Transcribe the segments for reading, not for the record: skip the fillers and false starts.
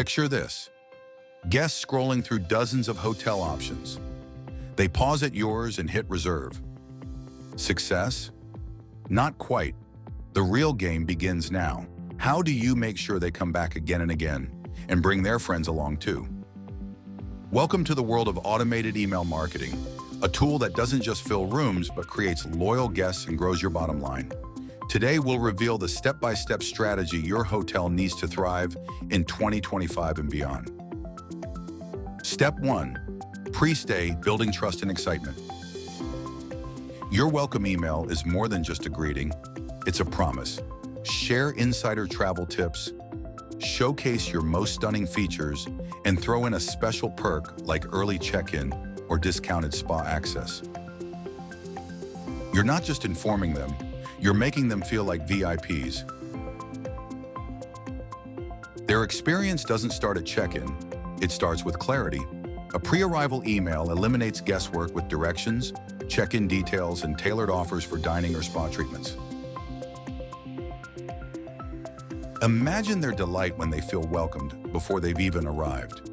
Picture this. Guests scrolling through dozens of hotel options. They pause at yours and hit reserve. Success? Not quite. The real game begins now. How do you make sure they come back again and again and bring their friends along too? Welcome to the world of automated email marketing, a tool that doesn't just fill rooms but creates loyal guests and grows your bottom line. Today, we'll reveal the step-by-step strategy your hotel needs to thrive in 2025 and beyond. Step 1. Pre-stay, building trust and excitement. Your welcome email is more than just a greeting, it's a promise. Share insider travel tips, showcase your most stunning features, and throw in a special perk like early check-in or discounted spa access. You're not just informing them, you're making them feel like VIPs. Their experience doesn't start at check-in, it starts with clarity. A pre-arrival email eliminates guesswork with directions, check-in details, and tailored offers for dining or spa treatments. Imagine their delight when they feel welcomed before they've even arrived.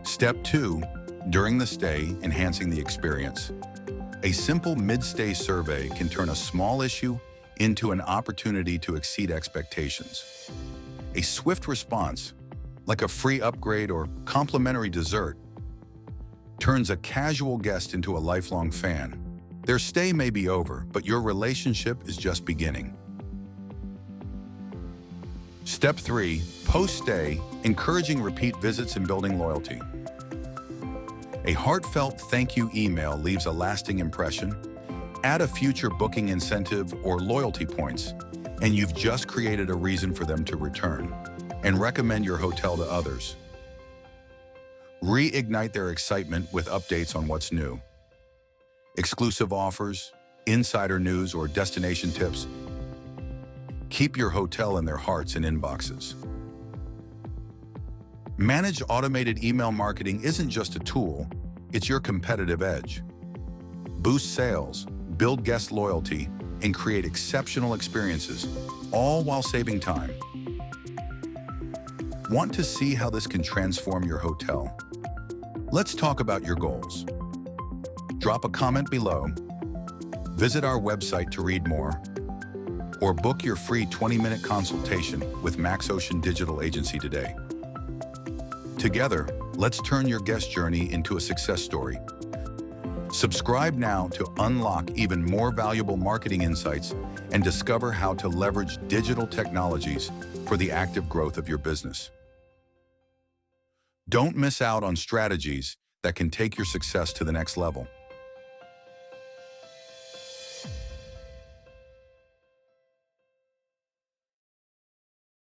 Step 2. During the stay, enhancing the experience. A simple mid-stay survey can turn a small issue into an opportunity to exceed expectations. A swift response, like a free upgrade or complimentary dessert, turns a casual guest into a lifelong fan. Their stay may be over, but your relationship is just beginning. Step 3. Post-stay, encouraging repeat visits and building loyalty. A heartfelt thank you email leaves a lasting impression. Add a future booking incentive or loyalty points, and you've just created a reason for them to return and recommend your hotel to others. Reignite their excitement with updates on what's new. Exclusive offers, insider news, or destination tips. Keep your hotel in their hearts and inboxes. Managed automated email marketing isn't just a tool, it's your competitive edge. Boost sales, build guest loyalty, and create exceptional experiences, all while saving time. Want to see how this can transform your hotel? Let's talk about your goals. Drop a comment below, visit our website to read more, or book your free 20-minute consultation with MaxOcean Digital Agency today. Together, let's turn your guest journey into a success story. Subscribe now to unlock even more valuable marketing insights and discover how to leverage digital technologies for the active growth of your business. Don't miss out on strategies that can take your success to the next level.